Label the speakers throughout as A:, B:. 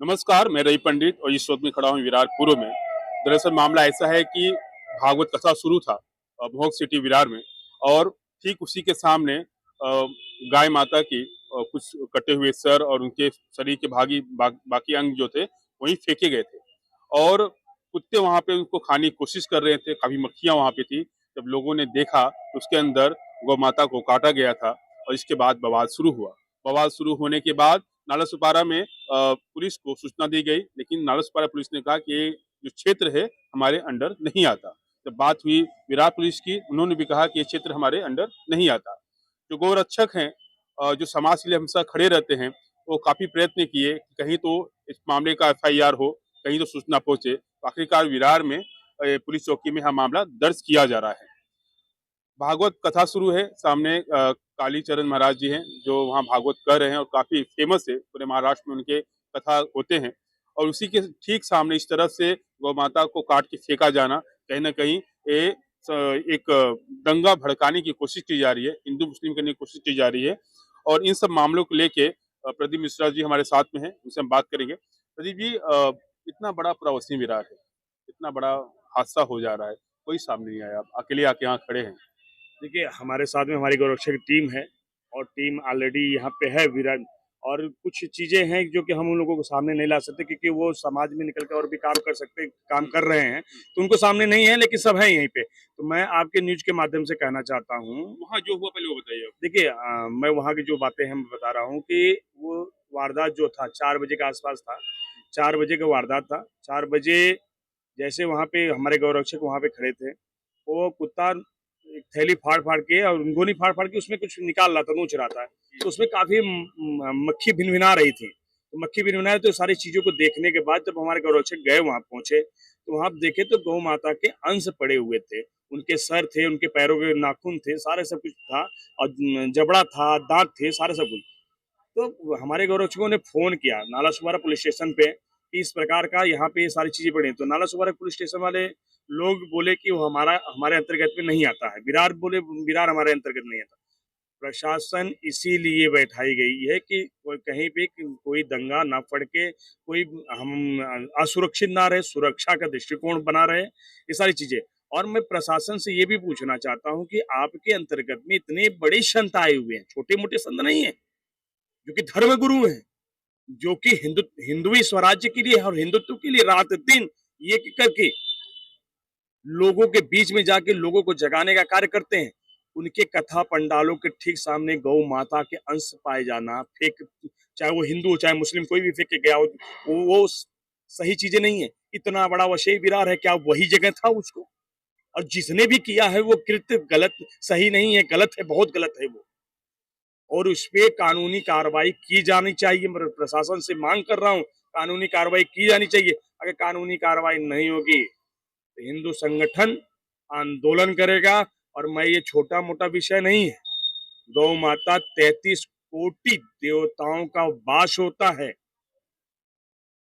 A: नमस्कार, मैं रवि पंडित और इस वक्त मैं खड़ा हूँ विरार पूर्व में। दरअसल मामला ऐसा है कि भागवत कथा शुरू था भोग सिटी विरार में, और ठीक उसी के सामने गाय माता की कुछ कटे हुए सर और उनके शरीर के बाकी अंग जो थे वहीं फेंके गए थे। और कुत्ते वहां पे उनको खाने की कोशिश कर रहे थे, काफी मक्खियां वहां पे थी। जब लोगों ने देखा तो उसके अंदर गौ माता को काटा गया था और इसके बाद बवाल शुरू हुआ। बवाल शुरू होने के बाद नालासोपारा में पुलिस को सूचना दी गई, लेकिन नालासोपारा पुलिस ने कहा कि ये जो क्षेत्र है हमारे अंडर नहीं आता। जब बात हुई विरार पुलिस की, उन्होंने भी कहा कि ये क्षेत्र हमारे अंडर नहीं आता। जो गौरक्षक हैं, जो समाज के लिए हमेशा खड़े रहते हैं, वो काफी प्रयत्न किए कि कहीं तो इस मामले का एफआईआर हो, कहीं तो सूचना पहुंचे। तो आखिरकार विरार में पुलिस चौकी में यह मामला दर्ज किया जा रहा है। भागवत कथा शुरू है सामने। कालीचरण महाराज जी हैं जो वहाँ भागवत कर रहे हैं और काफी फेमस है, पूरे महाराष्ट्र में उनके कथा होते हैं। और उसी के ठीक सामने इस तरह से गौ माता को काट के फेंका जाना, कहीं ना कहीं ये एक दंगा भड़काने की कोशिश की जा रही है, हिंदू मुस्लिम करने की कोशिश की जा रही है। और इन सब मामलों को लेके प्रदीप मिश्रा जी हमारे साथ में हैं, उनसे हम बात करेंगे। प्रदीप जी, इतना बड़ा पूरा वसीम विरार है, इतना बड़ा हादसा हो जा रहा है, कोई सामने नहीं आया, आप अकेले आके यहाँ खड़े हैं।
B: देखिए, हमारे साथ में हमारी गौरक्षा की टीम है और टीम ऑलरेडी यहाँ पे है विराट। और कुछ चीजें हैं जो कि हम उन लोगों को सामने नहीं ला सकते, क्योंकि वो समाज में निकल कर और भी काम कर रहे हैं, तो उनको सामने नहीं है, लेकिन सब है यहीं पे। तो मैं आपके न्यूज के माध्यम से कहना चाहता हूँ,
A: वहाँ जो हुआ पहले वो बताइए।
B: देखिए, मैं वहाँ की जो बातें हैं मैं बता रहा हूँ कि वो वारदात जो था 4 बजे के आसपास था। 4 बजे का वारदात था। 4 बजे जैसे वहाँ पे हमारे गौरक्षक वहाँ पे खड़े थे, वो कुत्ता एक थैली फाड़ फाड़ के और गोनी फाड़ फाड़ के उसमें कुछ निकाल रहा था, नोच रहा था। तो उसमें काफी मक्खी भिनभिना रही थी। तो मक्खी भिनभिना रही, तो सारी चीजों को देखने के बाद जब हमारे गौरक्षक गए वहां पहुंचे, तो वहां देखे तो गौ माता के अंश पड़े हुए थे। उनके सर थे, उनके पैरों के नाखून थे, सारे सब कुछ था। और जबड़ा था, दांत थे, सारे सब कुछ। तो हमारे गौरक्षकों ने फोन किया नालासोपारा पुलिस स्टेशन पे कि इस प्रकार का यहाँ पे ये सारी चीजें पड़ी हैं। तो नालासोपारा पुलिस स्टेशन वाले लोग बोले कि वो हमारे अंतर्गत में नहीं आता है। विरार बोले विरार हमारे अंतर्गत नहीं आता। प्रशासन इसीलिए बैठाई गई है कि कोई कहीं पे कोई दंगा ना पड़ के, कोई हम असुरक्षित ना रहे, सुरक्षा का दृष्टिकोण बना रहे, ये सारी चीजें। और मैं प्रशासन से ये भी पूछना चाहता हूँ कि आपके अंतर्गत में इतने बड़े संत आए हुए हैं, छोटे मोटे संत नहीं है, जो कि धर्म गुरु हैं, जो कि हिंदुई स्वराज्य के लिए और हिंदुत्व के लिए रात दिन ये करके लोगों के बीच में जाके लोगों को जगाने का कार्य करते हैं। उनके कथा पंडालों के ठीक सामने गौ माता के अंश पाए जाना, फेंक, चाहे वो हिंदू हो चाहे मुस्लिम, कोई भी फेंक के गया हो, वो सही चीजें नहीं है। इतना बड़ा वशे विरार है, क्या वही जगह था उसको? और जिसने भी किया है वो कृत्य गलत, सही नहीं है, गलत है, बहुत गलत है वो। और उस पर कानूनी कार्रवाई की जानी चाहिए। मैं प्रशासन से मांग कर रहा हूँ, कानूनी कार्रवाई की जानी चाहिए। अगर कानूनी कार्रवाई नहीं होगी तो हिंदू संगठन आंदोलन करेगा। और मैं, ये छोटा मोटा विषय नहीं है। गौ माता 33 कोटि देवताओं का वास होता है।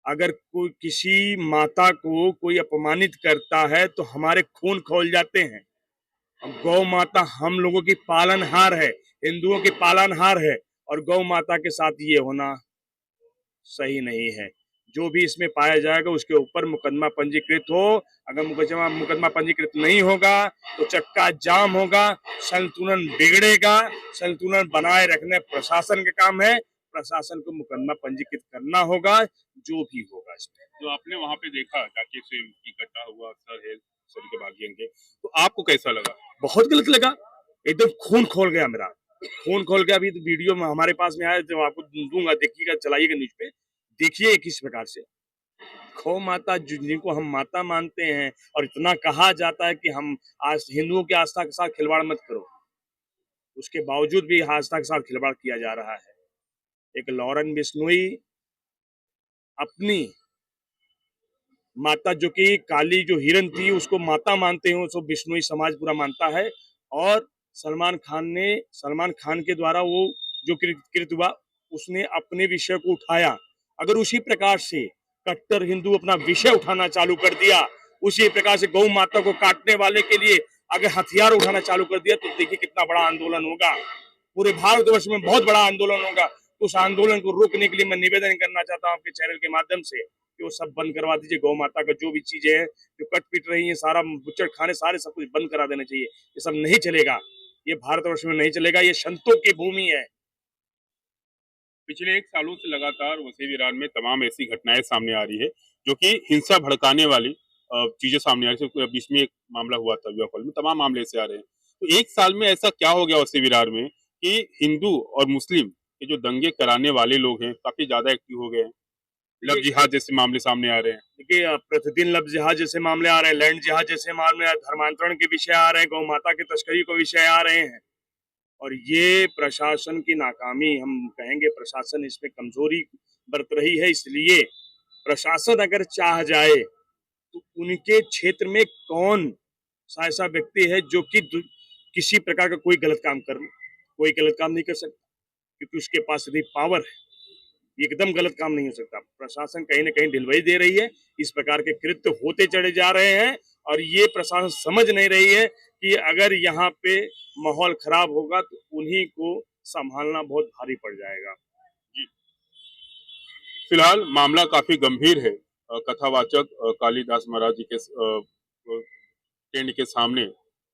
B: अगर कोई किसी माता को कोई अपमानित करता है तो हमारे खून खौल जाते हैं। गौ माता हम लोगों की पालनहार है, हिंदुओं की पालनहार है, और गौ माता के साथ ये होना सही नहीं है। जो भी इसमें पाया जाएगा उसके ऊपर मुकदमा पंजीकृत हो। अगर मुकदमा पंजीकृत नहीं होगा तो चक्का जाम होगा, संतुलन बिगड़ेगा। संतुलन बनाए रखने प्रशासन का काम है। प्रशासन को मुकदमा पंजीकृत करना होगा, जो भी होगा इसमें।
A: जो आपने वहां पे देखा ताकि से इकट्ठा हुआ सर है, सर के बागी अंग के, तो आपको कैसा लगा?
B: बहुत गलत लगा, एकदम खून खोल गया मेरा, खून खोल गया। अभी तो वीडियो में हमारे पास में आया, तो आपको दूंगा, देखिएगा, चलाइएगा न्यूज पे, देखिए किस प्रकार से गौ माता, जिनको हम माता मानते हैं, और इतना कहा जाता है कि हम आज हिंदुओं की आस्था के साथ खिलवाड़ मत करो, उसके बावजूद भी आस्था के साथ खिलवाड़ किया जा रहा है। एक लॉरेन बिश्नोई अपनी माता, जो कि काली जो हिरन थी, उसको माता मानते हैं, उसको बिश्नोई समाज पूरा मानता है। और सलमान खान के द्वारा वो जो कृत हुआ, उसने अपने विषय को उठाया। अगर उसी प्रकार से कट्टर हिंदू अपना विषय उठाना चालू कर दिया, उसी प्रकार से गौ माता को काटने वाले के लिए अगर हथियार उठाना चालू कर दिया, तो देखिए कितना बड़ा आंदोलन होगा। पूरे भारतवर्ष में बहुत बड़ा आंदोलन होगा। तो उस आंदोलन को रोकने के लिए मैं निवेदन करना चाहता हूँ आपके चैनल के माध्यम से कि वो सब बंद करवा दीजिए। गौ माता का जो भी चीजें हैं जो कट पीट रही है, सारा बुच्चड़ खाने सारे सब कुछ बंद करा देना चाहिए। ये सब नहीं चलेगा, ये भारतवर्ष में नहीं चलेगा, ये संतों की भूमि है।
A: पिछले 1 सालों से लगातार वसई विरार में तमाम ऐसी घटनाएं सामने आ रही है जो कि हिंसा भड़काने वाली चीजें सामने आ रही है। बीच में एक मामला हुआ था विवाह कॉल में, तमाम मामले ऐसे आ रहे हैं। तो 1 साल में ऐसा क्या हो गया वसई विरार में कि हिंदू और मुस्लिम के जो दंगे कराने वाले लोग हैं काफी ज्यादा एक्टिव हो गए हैं। लव जिहाद जैसे मामले सामने आ रहे हैं।
B: देखिए, प्रतिदिन लव जिहाद जैसे मामले आ रहे हैं, लैंड जिहाद जैसे मामले, धर्मांतरण के विषय आ रहे हैं, गौ माता की तस्करी के विषय आ रहे हैं। और ये प्रशासन की नाकामी, हम कहेंगे प्रशासन इसमें कमजोरी बरत रही है। इसलिए प्रशासन अगर चाह जाए तो उनके क्षेत्र में कौन सा ऐसा व्यक्ति है जो कि किसी प्रकार का कोई गलत काम नहीं कर सकता, क्योंकि उसके पास इतनी पावर है, एकदम गलत काम नहीं हो सकता। प्रशासन कहीं ना कहीं ढिलवई दे रही है, इस प्रकार के कृत्य होते चले जा रहे हैं और ये प्रशासन समझ नहीं रही है कि अगर यहाँ पे माहौल खराब होगा तो उन्हीं को संभालना बहुत भारी पड़ जाएगा।
A: फिलहाल मामला काफी गंभीर है। कथावाचक कालिदास महाराज जी के टेंट के सामने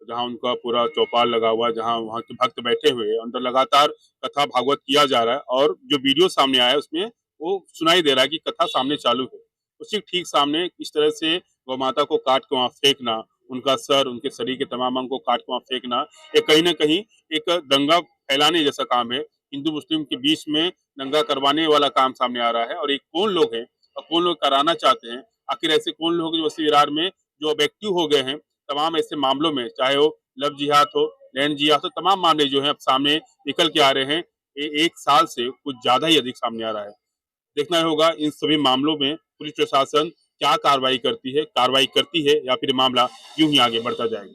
A: जहां उनका पूरा चौपाल लगा हुआ है, जहां वहां के भक्त बैठे हुए हैं, अंदर लगातार कथा भागवत किया जा रहा है और जो वीडियो सामने आया है उसमें वो सुनाई दे रहा है कि कथा सामने चालू है। उसी ठीक सामने इस तरह से गौ माता को काट के वहां फेंकना, उनका सर, उनके शरीर के तमाम अंग को काट के वहां फेंकना, ये कहीं ना कहीं एक दंगा फैलाने जैसा काम है। हिंदू मुस्लिम के बीच में दंगा करवाने वाला काम सामने आ रहा है। और एक कौन लोग हैं और कौन लोग कराना चाहते हैं, आखिर ऐसे कौन लोग जो वसई विरार में जो अब एक्टिव हो गए हैं तमाम ऐसे मामलों में, चाहे वो लव जिहाद हो, लैंड जिहाद हो, तमाम मामले जो हैं अब सामने निकल के आ रहे हैं। 1 साल से कुछ ज्यादा ही अधिक सामने आ रहा है। देखना होगा इन सभी मामलों में पुलिस प्रशासन क्या कार्रवाई करती है या फिर मामला यूं ही आगे बढ़ता जाएगा।